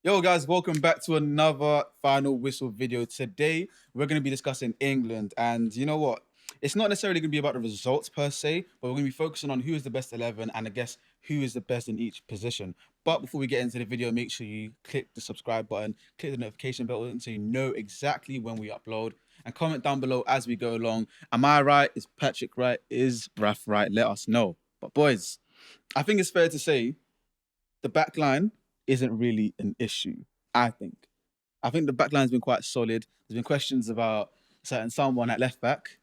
Yo guys, welcome back to another Final Whistle video. Today, we're going to be discussing England, and you know what? It's not necessarily going to be about the results per se, but we're going to be focusing on who is the best 11 and I guess who is the best in each position. But before we get into the video, make sure you click the subscribe button, click the notification button so you know exactly when we upload, and comment down below as we go along. Am I right? Is Patrick right? Is Raf right? Let us know. But boys, I think it's fair to say the back line isn't really an issue, I think. I think the back line's been quite solid. There's been questions about certain someone at left back.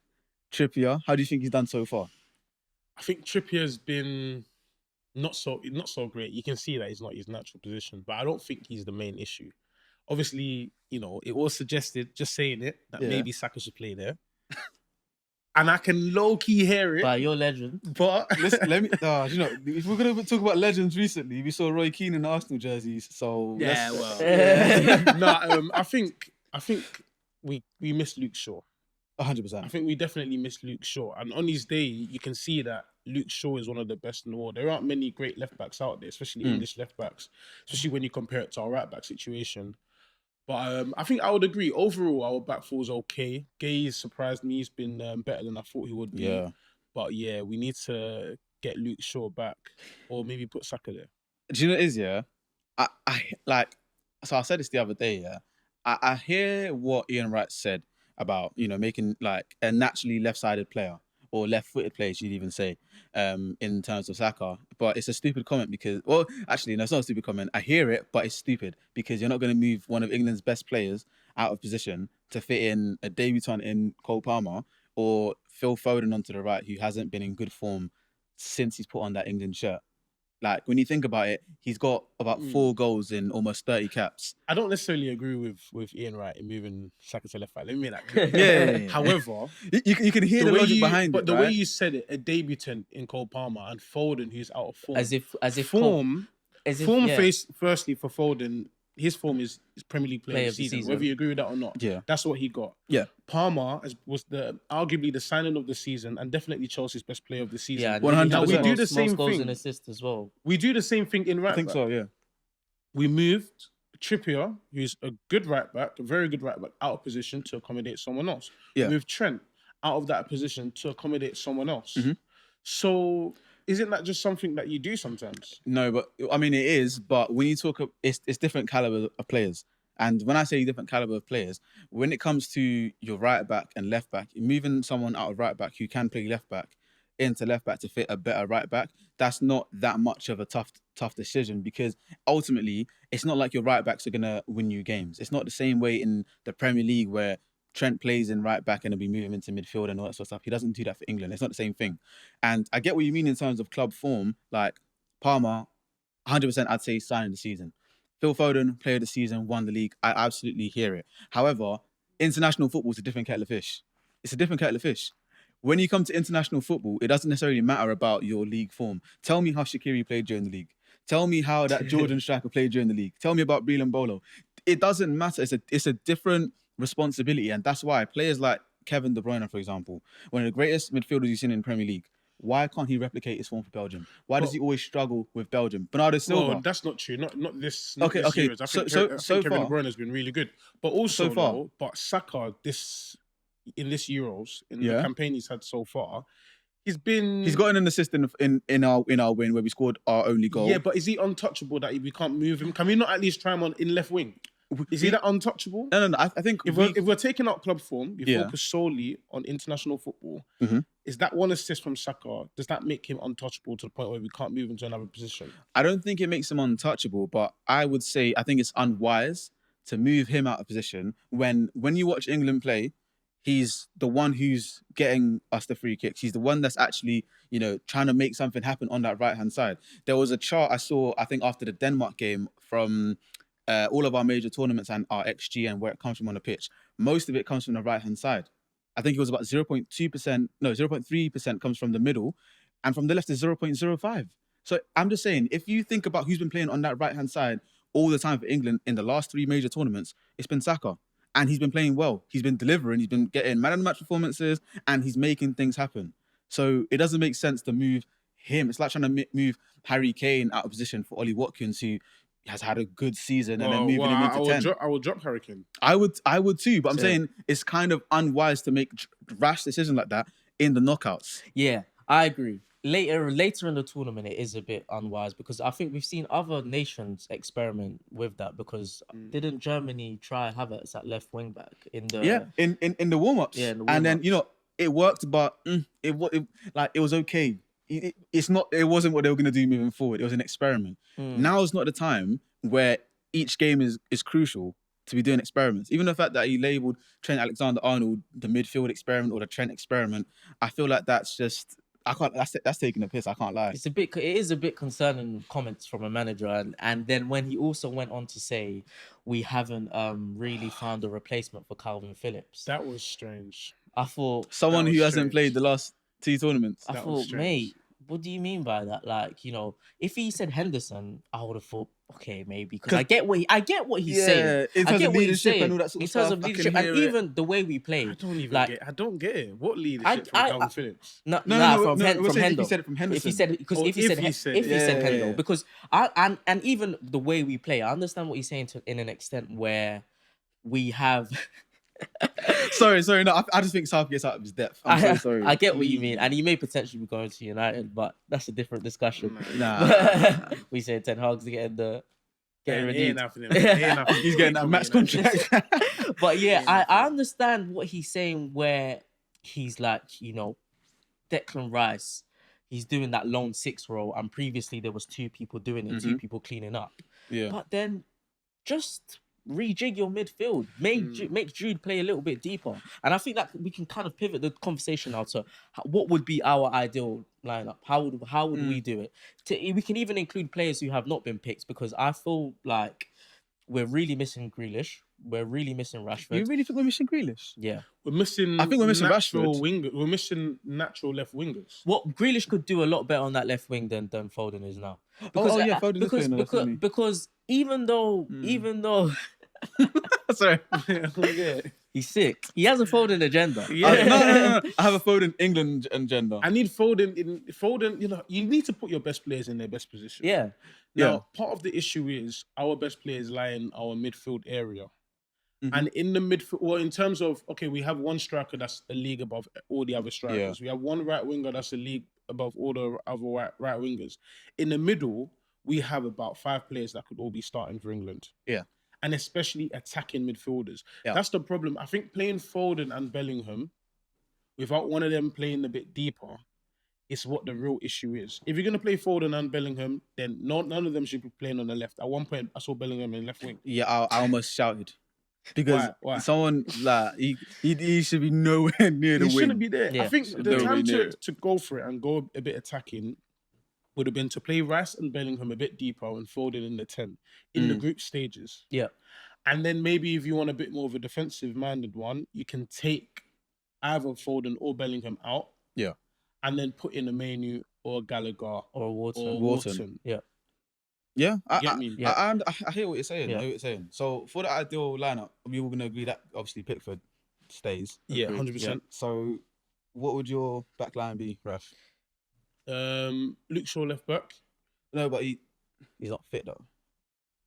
Trippier, how do you think he's done so far? I think Trippier's been not so great. You can see that he's not his natural position, but I don't think he's the main issue. Obviously, it was suggested, just saying it, that maybe Saka should play there. And I can low-key hear it. By your legend. But Listen, let me if we're gonna talk about legends recently, we saw Roy Keane in the Arsenal jerseys. So I think we missed Luke Shaw. 100%. I think we definitely missed Luke Shaw. And on his day, you can see that Luke Shaw is one of the best in the world. There aren't many great left backs out there, especially English left backs, especially when you compare it to our right back situation. But I think I would agree. Overall, our back four is okay. Gay surprised me. He's been better than I thought he would be. Yeah. But yeah, we need to get Luke Shaw back, or maybe put Saka there. Do you know what it is, yeah? So I said this the other day, yeah. I hear what Ian Wright said about, making like a naturally left-sided player or left-footed player, you'd even say, in terms of Saka. But it's a stupid comment because, well, actually, no, it's not a stupid comment. I hear it, but it's stupid because you're not going to move one of England's best players out of position to fit in a debutant in Cole Palmer or Phil Foden onto the right, who hasn't been in good form since he's put on that England shirt. Like, when you think about it, he's got about 4 goals in almost 30 caps. I don't necessarily agree with Ian Wright in moving Saka to left back. Let me make that clear. Yeah. However, you can hear the logic behind it. But the way you said it, a debutant in Cole Palmer and Foden, who's out of form. As if Firstly, for Foden, his form is Premier League player of the season, whether you agree with that or not. Yeah. That's what he got. Yeah. Palmer was arguably the signing of the season and definitely Chelsea's best player of the season. Yeah, 100%. Now, we do the same goals thing. and assists as well. We do the same thing in right back. I think so, yeah. We moved Trippier, who's a good right back, a very good right back, out of position to accommodate someone else. Yeah. We moved Trent out of that position to accommodate someone else. Mm-hmm. So isn't that just something that you do sometimes? No, but I mean, it is. But when you talk, it's different caliber of players. And when I say different caliber of players, when it comes to your right back and left back, moving someone out of right back who can play left back into left back to fit a better right back, that's not that much of a tough decision because ultimately it's not like your right backs are gonna win you games. It's not the same way in the Premier League where Trent plays in right back and he'll be moving into midfield and all that sort of stuff. He doesn't do that for England. It's not the same thing. And I get what you mean in terms of club form. Like Palmer, 100% I'd say sign of the season. Phil Foden, player of the season, won the league. I absolutely hear it. However, international football is a different kettle of fish. It's a different kettle of fish. When you come to international football, it doesn't necessarily matter about your league form. Tell me how Shaqiri played during the league. Tell me how that Jordan striker played during the league. Tell me about Breland Bolo. It doesn't matter. It's a different responsibility. And that's why players like Kevin De Bruyne, for example, one of the greatest midfielders you've seen in the Premier League, why can't he replicate his form for Belgium? Why does he always struggle with Belgium? Bernardo Silva. Well, that's not true. Not this. Okay. Series. I think Kevin De Bruyne has been really good, but also but Saka in this Euros in the campaign he's had so far, he's gotten an assist in our win where we scored our only goal. Yeah, but is he untouchable that we can't move him? Can we not at least try him in left wing? Is he that untouchable? No. I think if we're taking out club form, we focus solely on international football. Mm-hmm. Is that one assist from Saka? Does that make him untouchable to the point where we can't move him to another position? I don't think it makes him untouchable, but I would say I think it's unwise to move him out of position when you watch England play. He's the one who's getting us the free kicks. He's the one that's actually, trying to make something happen on that right-hand side. There was a chart I saw, I think, after the Denmark game from all of our major tournaments and our XG and where it comes from on the pitch. Most of it comes from the right-hand side. I think it was about 0.3% comes from the middle, and from the left is 0.05. So I'm just saying, if you think about who's been playing on that right-hand side all the time for England in the last 3 major tournaments, it's been Saka. And he's been playing well. He's been delivering. He's been getting man of the match performances, and he's making things happen. So it doesn't make sense to move him. It's like trying to move Harry Kane out of position for Ollie Watkins, who has had a good season and then moving him into 10. I will drop Hurricane. I would too, but I'm Same. saying it's kind of unwise to make rash decisions like that in the knockouts. Yeah, I agree. Later in the tournament, it is a bit unwise because I think we've seen other nations experiment with that. Because didn't Germany try Havertz at left wing back in the in the warm-ups? Yeah, in the and then warm-ups. it worked, but it was okay. It wasn't what they were gonna do moving forward. It was an experiment. Now is not the time where each game is crucial to be doing experiments. Even the fact that he labelled Trent Alexander-Arnold the midfield experiment or the Trent experiment, I feel like that's just that's taking a piss. I can't lie. It is a bit concerning comments from a manager, and then when he also went on to say we haven't really found a replacement for Calvin Phillips. That was strange. I thought Someone That who was hasn't strange. played the last 2 tournaments. I That thought, was strange. mate, what do you mean by that? Like, if he said Henderson, I would have thought, okay, maybe, because I get what he's saying. in I terms get of what he's leadership saying and all that sort of in stuff. terms of I can leadership, and hear it. even the way we play. I don't get it. What leadership from I- Calvin Phillips? No, we're from saying if Hendo. he said it from Henderson. If he said Yeah, Hendo, yeah. because and even the way we play, I understand what he's saying in an extent where we have. Sorry, no, I just think Southgate's out of his depth. I'm so sorry. I get what you mean, and he may potentially be going to United, but that's a different discussion. Nah. We say Ten Hag's getting Ain't renewed. happening. Ain't happening. He's getting that max contract. But yeah, I understand what he's saying where he's like, Declan Rice, he's doing that lone 6 role, and previously there was 2 people doing it, 2 people cleaning up. Yeah. But then just rejig your midfield, make Jude play a little bit deeper, and I think that we can kind of pivot the conversation now to what would be our ideal lineup. How would we do it? We can even include players who have not been picked, because I feel like we're really missing Grealish, we're really missing Rashford. You really think we're missing Grealish? Yeah. We're missing. I think we're missing natural Rashford. winger. We're missing natural left wingers. What Grealish could do a lot better on that left wing than Foden is now. Foden is playing on the left, isn't he? Because even though Sorry. Yeah. he's sick, he has a Foden agenda. No. I have a Foden England agenda. I need Foden. Foden, you need to put your best players in their best position. Yeah. Now, part of the issue is our best players lie in our midfield area. And in the midfield, well, in terms of, okay, we have one striker that's a league above all the other strikers. We have one right winger that's a league above all the other right wingers. In the middle, we have about 5 players that could all be starting for England. Yeah. And especially attacking midfielders. Yeah. That's the problem. I think playing Foden and Bellingham, without one of them playing a bit deeper, is what the real issue is. If you're going to play Foden and Bellingham, then none of them should be playing on the left. At one point, I saw Bellingham in left wing. Yeah, I almost shouted. Because Why? someone like he should be nowhere near the He wing. shouldn't be there. Yeah. I think Should the nowhere time near to, it. to go for it and go a bit attacking would have been to play Rice and Bellingham a bit deeper and Foden in the 10 in the group stages. Yeah. And then maybe if you want a bit more of a defensive-minded one, you can take either Foden or Bellingham out. Yeah. And then put in a Manu or Gallagher Or Wharton. or Wharton. Wharton. Yeah. Yeah, I Get me? hear what you're saying. Yeah. I hear what you're saying. So for the ideal lineup, we were going to agree that obviously Pickford stays. Yeah, Agreed. 100%. So what would your back line be, Raf? Luke Shaw left back. No, but he's not fit though.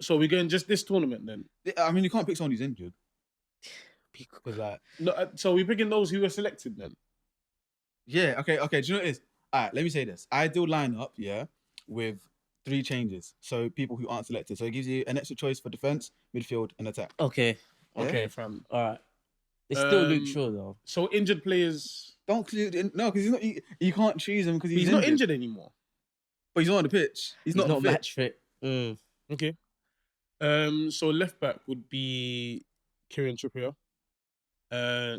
So we're going just this tournament then? I mean, you can't pick someone who's injured. Because like, No, so we're picking those who were selected then? yeah, okay. Do you know what it is? All right, let me say this. Ideal lineup, yeah, with 3 changes. So people who aren't selected. So it gives you an extra choice for defense, midfield, and attack. Okay. Yeah. Okay, fam. All right. It's still Luke Shaw though. So injured players... Don't include in, no, because he's not. You can't choose him because He's not injured anymore. But he's not on the pitch. He's not fit. match fit. Okay. So left back would be Kieran Trippier.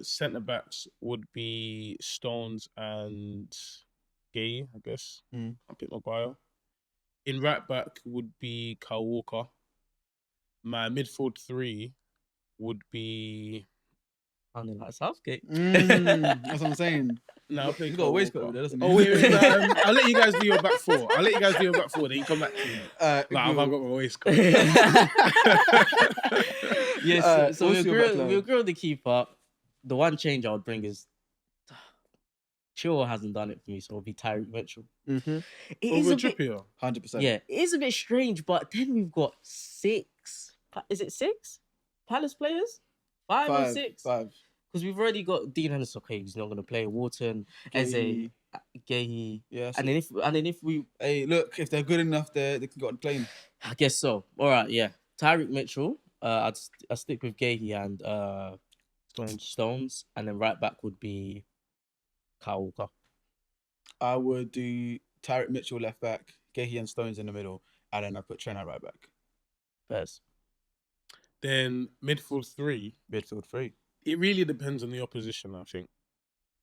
Centre backs would be Stones and Gay, I guess. I'll pick Maguire. In right back would be Kyle Walker. My midfield 3 would be... Sounding like Southgate. That's what I'm saying. No, I'll play He's got a Kyle waistcoat Walker. there, doesn't he? Oh, wait. I'll let you guys do your back 4. Then you come back to me. Like, I've got my waistcoat. Yes. So we what's your back agree line? on the keeper. The one change I would bring is Chilwell hasn't done it for me, so it'll be Tyreek Mitchell. Mm-hmm. It is Over a bit, Trippier. 100%. yeah, it is a bit strange, but then we've got 6. Is it 6 Palace players? 5 or 6? 5. Because we've already got Dean Henderson. Okay, he's not going to play. Wharton, Eze, Gehi. Yeah. And then if we, Hey, look, if they're good enough, they can go on the plane. I guess so. All right, yeah. Tyreek Mitchell. I'd stick with Gehi and Stones, and then right back would be Kyle Walker. I would do Tyreek Mitchell left back, Gehi and Stones in the middle, and then I put Trent at right back. Best. Then midfield 3. Midfield 3. It really depends on the opposition, I think.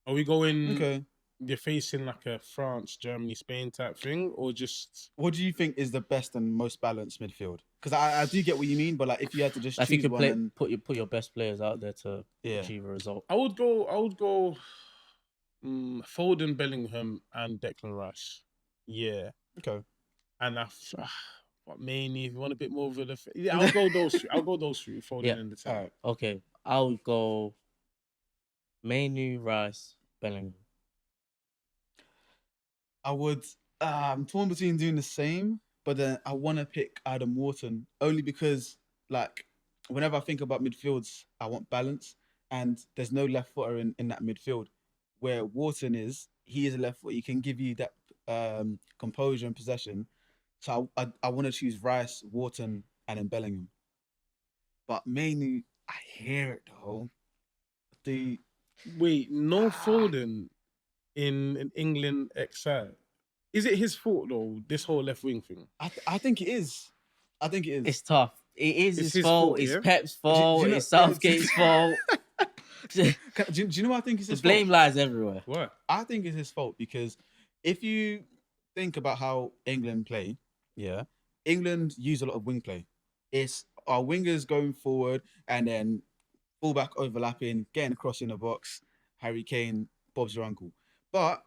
Are we going... Okay. You're facing like a France, Germany, Spain type thing, or just... What do you think is the best and most balanced midfield? Because I do get what you mean, but like if you had to just If you choose could one, put your best players out there to achieve a result. I would go Foden, Bellingham, and Declan Rice. Yeah. Okay. And what mainly if you want a bit more of a... Yeah, I'll go those 3. I'll go those 3, Foden in the time. Alright. Okay, I'll go Mainu, Rice, Bellingham. I would. I'm torn between doing the same, but then I want to pick Adam Wharton only because, like, whenever I think about midfields, I want balance, and there's no left footer in that midfield. Where Wharton is, he is a left foot. He can give you that composure and possession. So I want to choose Rice, Wharton, and then Bellingham. But mainly, I hear it though. Wait, no Foden in England XI. Is it his fault though? This whole left wing thing. I think it is. I think it is. It's tough. It is It's his fault. fault, It's yeah? Pep's fault. Do you know- It's Southgate's fault. Do you know what I think is The his blame fault? lies everywhere. What? I think it's his fault because if you think about how England play, England use a lot of wing play. It's our wingers going forward and then fullback overlapping, getting across in the box. Harry Kane, Bob's your uncle. But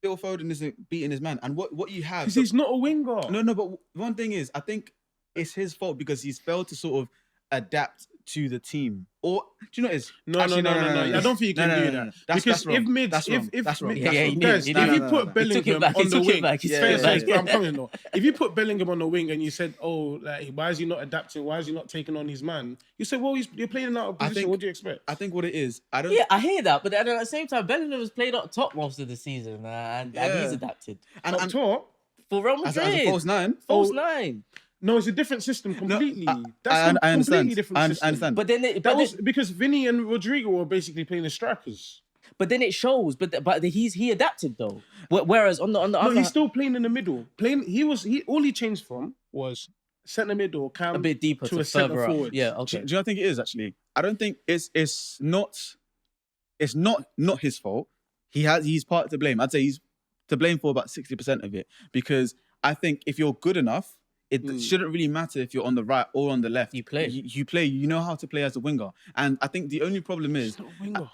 Phil Foden isn't beating his man. And what you have... Because he's not a winger. No, but one thing is, I think it's his fault because he's failed to sort of adapt to the team. Or, do you know what it is? No. Actually, I don't think you can do that. That's wrong. if mids, That's wrong. if That's wrong. mid- Yeah, he knew. guys, He if knew. you No. put He took Bellingham it back. on He the took it wing, back. He Yeah, took it yeah, back. I'm coming though. If you put Bellingham on the wing and you said, "Oh, like why is he not adapting? Why is he not taking on his man?" You said, "Well, you're playing out of position. think- What do you expect?" I think what it is, I don't... Yeah, I hear that, but at the same time, Bellingham has played up top most of the season, and Yeah. he's adapted And, Up top, for Real as Madrid. a false nine... False 9. no, it's a different system completely. I That's a understand. completely different I system. understand. But then, That was because Vinny and Rodrigo were basically playing the strikers. but then it shows. But he adapted though. Whereas on the No, other, he's still playing in the middle. All he changed from was centre mid or cam a bit deeper to to a centre further up. forward. Yeah, Do okay. you know what I think it is actually? I don't think it's not his fault. He's part to blame. I'd say he's to blame for about 60% of it because I think if you're good enough, it shouldn't really matter if you're on the right or on the left. You play. You play. You know how to play as a winger. And I think the only problem is He's not a winger.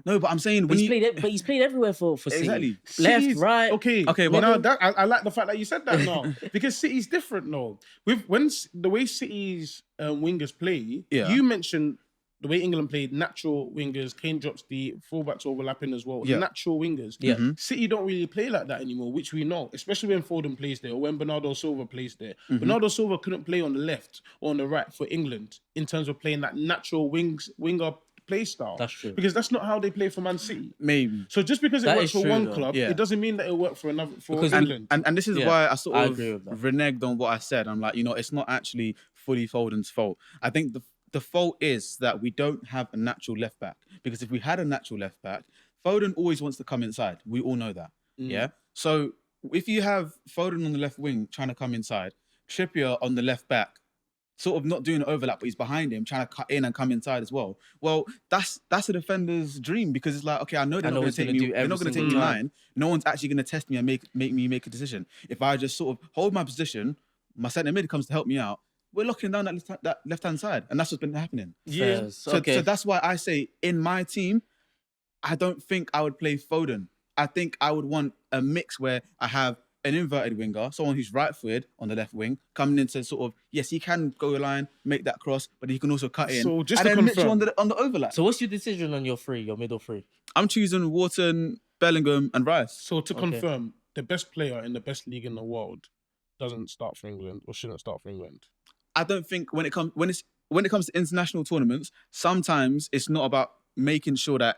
no, but I'm saying when He's played everywhere for City. Exactly. Left, City's- right. Okay, Okay, well, but- now I like the fact that you said that now because City's different now. The way City's wingers play, Yeah. you mentioned the way England played natural wingers. Kane drops the fullbacks overlapping as well. Yeah. Natural wingers. Yeah. City don't really play like that anymore, which we know, especially when Foden plays there or when Bernardo Silva plays there. Bernardo Silva couldn't play on the left or on the right for England in terms of playing that natural winger play style. That's true. Because that's not how they play for Man City. maybe. So just because it That works is for true, one though. club, Yeah. it doesn't mean that it worked for Because England. And this is Yeah, why I sort I of agree with that. reneged on what I said. I'm like, it's not actually fully Foden's fault. I think the fault is that we don't have a natural left back. Because if we had a natural left back, Foden always wants to come inside. We all know that. Yeah. So if you have Foden on the left wing trying to come inside, Trippier on the left back, sort of not doing an overlap, but he's behind him trying to cut in and come inside as well. Well, that's a defender's dream because it's like, okay, I know they're not going to take me. They're not going to take me line. No one's actually going to test me and make me make a decision. If I just sort of hold my position, my centre mid comes to help me out. We're locking down that left hand side, and that's what's been happening. Yeah. So that's why I say in my team, I don't think I would play Foden. I think I would want a mix where I have an inverted winger, someone who's right-footed on the left wing, coming in to sort of, yes, he can go a line, make that cross, but he can also cut in. So just and to then Mitchell confirm- on the overlap. So what's your decision on your middle three? I'm choosing Wharton, Bellingham, and Rice. So to Okay. confirm, the best player in the best league in the world doesn't start for England or shouldn't start for England. I don't think when it comes to international tournaments, sometimes it's not about making sure that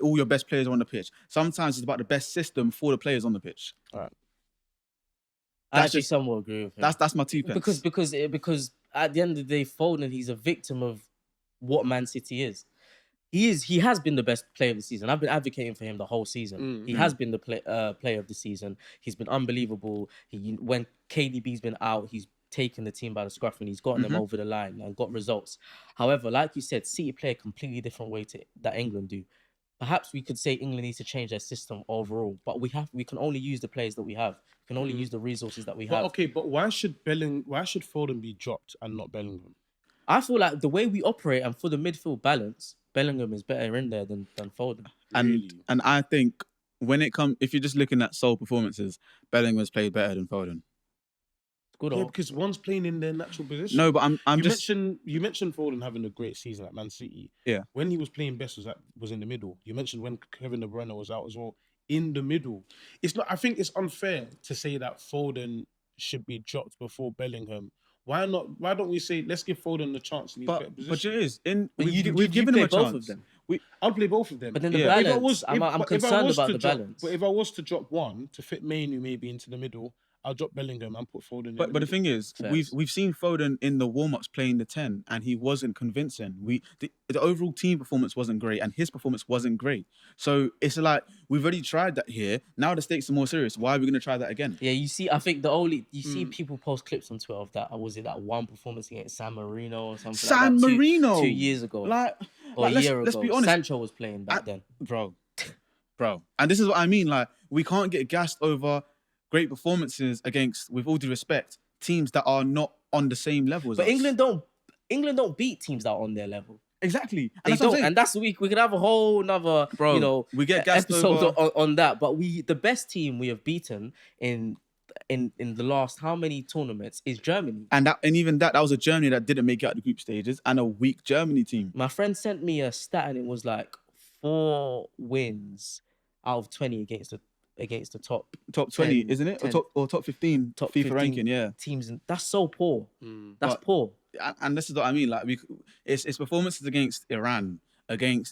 all your best players are on the pitch. Sometimes it's about the best system for the players on the pitch. All right. I That's actually just- somewhat agree with him. That's my 2 pence. Because at the end of the day, Foden, he's a victim of what Man City is. He has been the best player of the season. I've been advocating for him the whole season. He has been the player of the season. He's been unbelievable. When KDB's been out, he's taken the team by the scruff and he's gotten them over the line and got results. However, like you said, City play a completely different way that England do. Perhaps we could say England needs to change their system overall, but we can only use the players that we have. We can only use the resources that we have. But why should Foden be dropped and not Bellingham? I feel like the way we operate and for the midfield balance, Bellingham is better in there than Foden. Really? And I think if you're just looking at sole performances, Bellingham's played better than Foden. Good Yeah, old. because one's playing in their natural position. No, but you mentioned Foden having a great season at Man City. Yeah. When he was playing best was in the middle. You mentioned when Kevin De Bruyne was out as well, in the middle. It's not. I think it's unfair to say that Foden should be dropped before Bellingham. Why not? Why don't we say let's give Foden the chance in his better position? But it is But we've given him a play both chance. of them. I'll play both of them. But then the Yeah. balance, I'm concerned about the balance. But if I was to drop one to fit Mainu maybe into the middle, I'll drop Bellingham and put Foden in. But the thing is, Facts. we've seen Foden in the warm-ups playing the 10 and he wasn't convincing. The overall team performance wasn't great and his performance wasn't great. So it's like we've already tried that here. Now the stakes are more serious. Why are we going to try that again? Yeah, you see, I think see people post clips on Twitter of that. Was it that one performance against San Marino or something? San like that, Marino 2 years ago, or a let's year ago. be honest. Sancho was playing back then. Bro. And this is what I mean. Like, we can't get gassed over great performances against, with all due respect, teams that are not on the same level as But us. England don't beat teams that are on their level. Exactly. They that's what I'm don't, saying. and that's the week we could have a whole nother, we get gassed episode over... on that. But the best team we have beaten in the last how many tournaments is Germany. And even that was a Germany that didn't make it out the group stages and a weak Germany team. My friend sent me a stat and it was like 4 wins out of 20 against the top 20, 10, isn't it? 10. Or top 15 top FIFA 15 ranking, yeah. teams. And that's so poor. That's But- poor. And this is what I mean. Like, it's performances against Iran,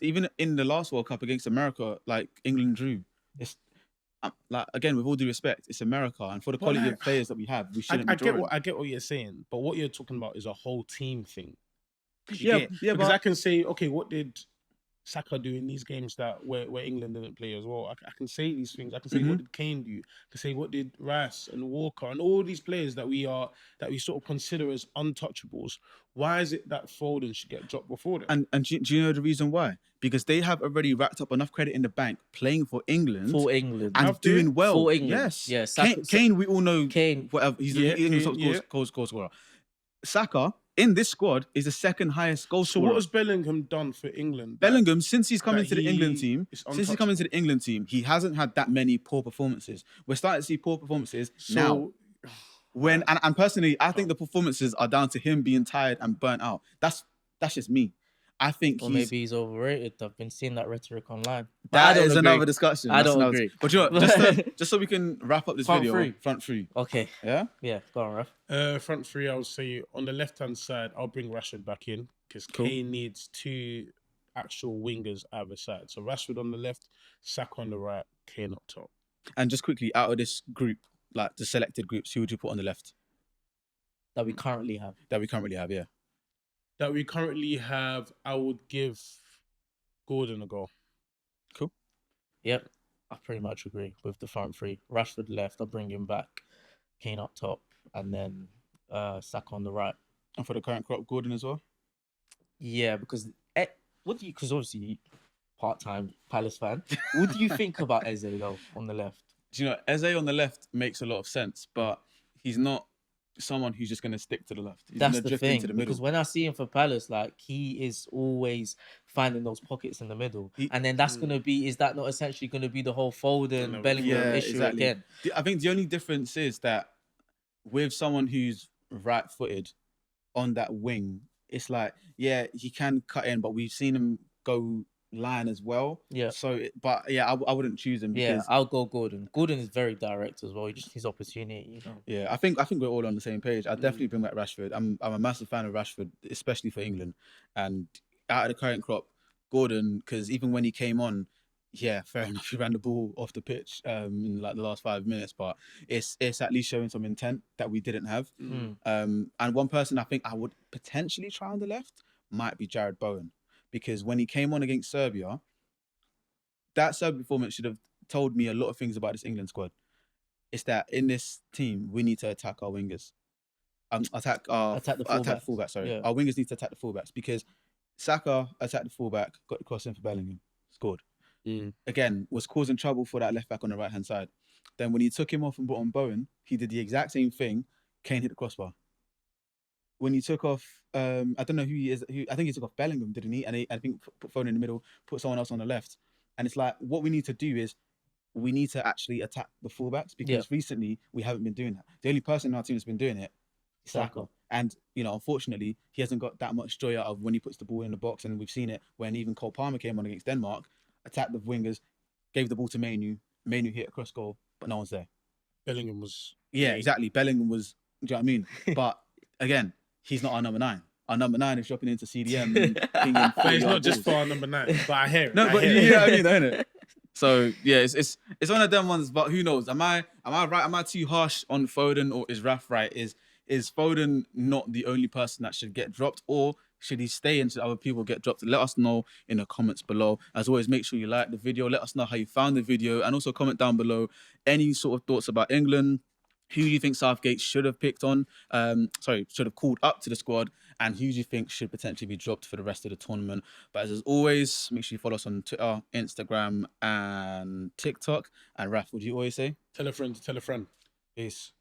even in the last World Cup against America, like England drew. It's like, again, with all due respect, it's America, and for the quality of players that we have, we shouldn't be drawing. I get what you're saying, but what you're talking about is a whole team thing. Yeah, because but I can say, okay, what did Saka do in these games where England didn't play as well? I can say these things. I can say what did Kane do? I can say what did Rice and Walker and all these players that we sort of consider as untouchables. Why is it that Foden should get dropped before them? And do you know the reason why? Because they have already racked up enough credit in the bank playing for England. For England. And Have they? doing well. For England. Yes. Yeah, Kane, we all know. Kane. Whatever. He's Yeah, the England Kane, top goal scorer. Saka, in this squad, is the second highest goal So scorer. what has Bellingham done for England? Bellingham, since he's come that into the he England team, is he hasn't had that many poor performances. We're starting to see poor performances now. And personally, I think the performances are down to him being tired and burnt out. That's just me. I think Or maybe he's overrated. I've been seeing that rhetoric online. But that I don't is agree. another discussion. I don't agree. But you know, just so we can wrap up this Front video, three. front three. Okay. Yeah? Yeah, go on, Raf. Front three, I would say on the left-hand side, I'll bring Rashford back in because Cool. Kane needs 2 actual wingers either side. So Rashford on the left, Saka on the right, Kane up top. And just quickly, out of this group, like the selected groups, who would you put on the left That we currently have. that we currently have? Yeah. That we currently have, I would give Gordon a go. Yep. I pretty much agree with the front three. Rashford left, I'll bring him back. Kane up top. And then Saka on the right. And for the current crop, Gordon as well. Yeah, because because obviously part-time Palace fan. What do you think about Eze though on the left? Do you know, Eze on the left makes a lot of sense, but he's not someone who's just going to stick to the left. He's That's gonna the drift thing. into the middle. Because when I see him for Palace, like he is always finding those pockets in the middle. And then that's gonna be, is that not essentially gonna be the whole Foden, Bellingham issue again? I think the only difference is that with someone who's right-footed on that wing, it's like, yeah, he can cut in, but we've seen him go line as well. Yeah. So, but yeah, I wouldn't choose him Yeah, because I'll go Gordon. Gordon is very direct as well. He just needs opportunity, you know. yeah, I think we're all on the same page. I definitely bring back Rashford. I'm a massive fan of Rashford, especially for England. And out of the current crop, Gordon, because even when he came on, yeah, fair enough, he ran the ball off the pitch in like the last 5 minutes, but it's at least showing some intent that we didn't have. And one person I think I would potentially try on the left might be Jared Bowen, because when he came on against Serbia, that Serbia performance should have told me a lot of things about this England squad. It's that in this team we need to attack our wingers, attack the fullbacks. Sorry, Yeah. our wingers need to attack the fullbacks because Saka attacked the fullback, got the cross in for Bellingham, scored. Again, was causing trouble for that left back on the right hand side. Then when he took him off and brought on Bowen, he did the exact same thing. Kane hit the crossbar. When he took off, I don't know who he is. I think he took off Bellingham, didn't he? And I think put Foden in the middle, put someone else on the left. And it's like what we need to do is we need to actually attack the fullbacks because recently we haven't been doing that. The only person in our team that's been doing it is Saka. And, you know, unfortunately, he hasn't got that much joy out of when he puts the ball in the box. And we've seen it when even Cole Palmer came on against Denmark, attacked the wingers, gave the ball to Manu. Manu hit a cross goal, but no one's there. Bellingham was... Yeah, exactly. Bellingham was, do you know what I mean? But, again, he's not our number 9. Our number 9 is dropping into CDM. And but it's not just for our number 9, but I hear it. No, but you know what I mean, don't it? So yeah, it's one of them ones. But who knows? Am I right? Am I too harsh on Foden, or is Raf right? Is Foden not the only person that should get dropped, or should he stay until other people get dropped? Let us know in the comments below. As always, make sure you like the video. Let us know how you found the video, and also comment down below any sort of thoughts about England. Who do you think Southgate should have picked on? Should have called up to the squad, and who do you think should potentially be dropped for the rest of the tournament? But as always, make sure you follow us on Twitter, Instagram, and TikTok. And Raf, what do you always say? Tell a friend to tell a friend. Peace.